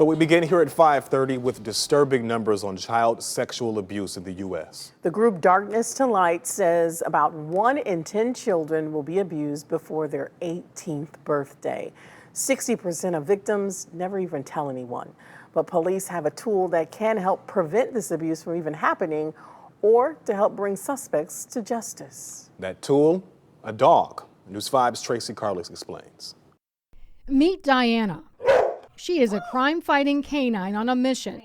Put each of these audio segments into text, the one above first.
But we begin here at 5:30 with disturbing numbers on child sexual abuse in the U.S. The group Darkness to Light says about 1 in 10 children will be abused before their 18th birthday. 60% of victims never even tell anyone. But police have a tool that can help prevent this abuse from even happening or to help bring suspects to justice. That tool, a dog. News 5's Tracy Carlos explains. Meet Diana. She is a crime-fighting K-9 on a mission.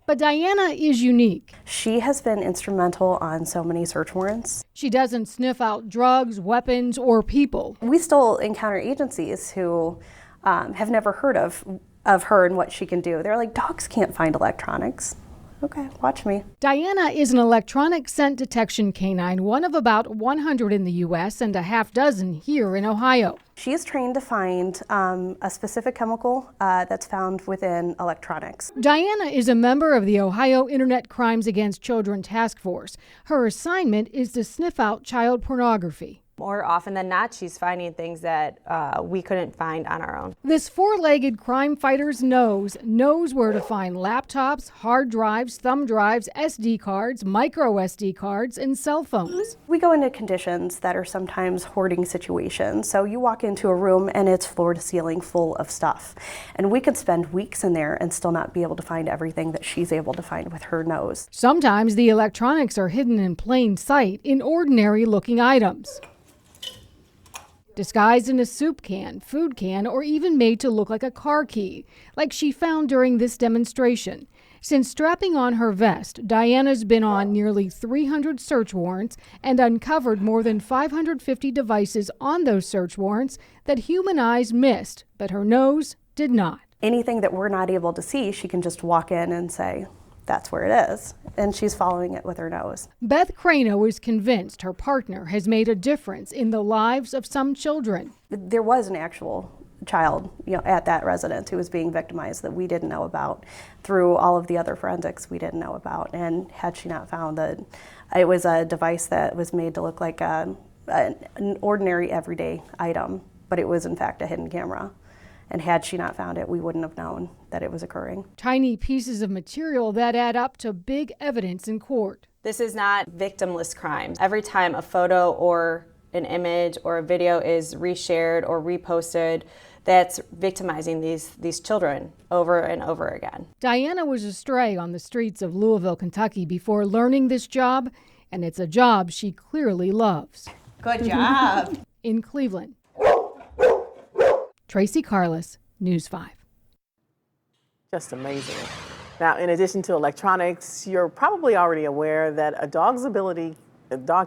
But Diana is unique. She has been instrumental on so many search warrants. She doesn't sniff out drugs, weapons, or people. We still encounter agencies who have never heard of her and what she can do. They're like, dogs can't find electronics. Okay, watch me. Diana is an electronic scent detection canine, one of about 100 in the U.S. and a half dozen here in Ohio. She is trained to find a specific chemical that's found within electronics. Diana is a member of the Ohio Internet Crimes Against Children Task Force. Her assignment is to sniff out child pornography. More often than not, she's finding things that we couldn't find on our own. This four-legged crime fighter's knows where to find laptops, hard drives, thumb drives, SD cards, micro SD cards, and cell phones. We go into conditions that are sometimes hoarding situations. So you walk into a room and it's floor to ceiling full of stuff. And we could spend weeks in there and still not be able to find everything that she's able to find with her nose. Sometimes the electronics are hidden in plain sight in ordinary-looking items, disguised in a soup can, food can, or even made to look like a car key, like she found during this demonstration. Since strapping on her vest, Diana's been on nearly 300 search warrants and uncovered more than 550 devices on those search warrants that human eyes missed, but her nose did not. Anything that we're not able to see, she can just walk in and say, that's where it is, and she's following it with her nose. Beth Crano is convinced her partner has made a difference in the lives of some children. There was an actual child, at that residence who was being victimized that we didn't know about through all of the other forensics we didn't know about. And had she not found that, it was a device that was made to look like an ordinary everyday item, but it was in fact a hidden camera. And had she not found it, we wouldn't have known that it was occurring. Tiny pieces of material that add up to big evidence in court. This is not victimless crime. Every time a photo or an image or a video is reshared or reposted, that's victimizing these children over and over again. Diana was astray on the streets of Louisville, Kentucky before learning this job, and it's a job she clearly loves. Good job. In Cleveland, Tracy Carlos, News 5. Just amazing. Now, in addition to electronics, you're probably already aware that a dog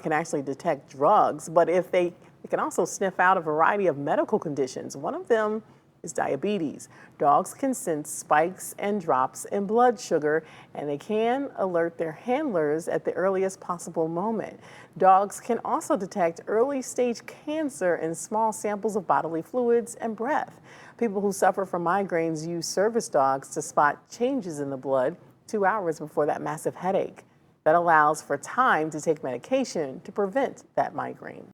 can actually detect drugs, but it can also sniff out a variety of medical conditions. One of them is diabetes. Dogs can sense spikes and drops in blood sugar, and they can alert their handlers at the earliest possible moment. Dogs can also detect early-stage cancer in small samples of bodily fluids and breath. People who suffer from migraines use service dogs to spot changes in the blood 2 hours before that massive headache. That allows for time to take medication to prevent that migraine.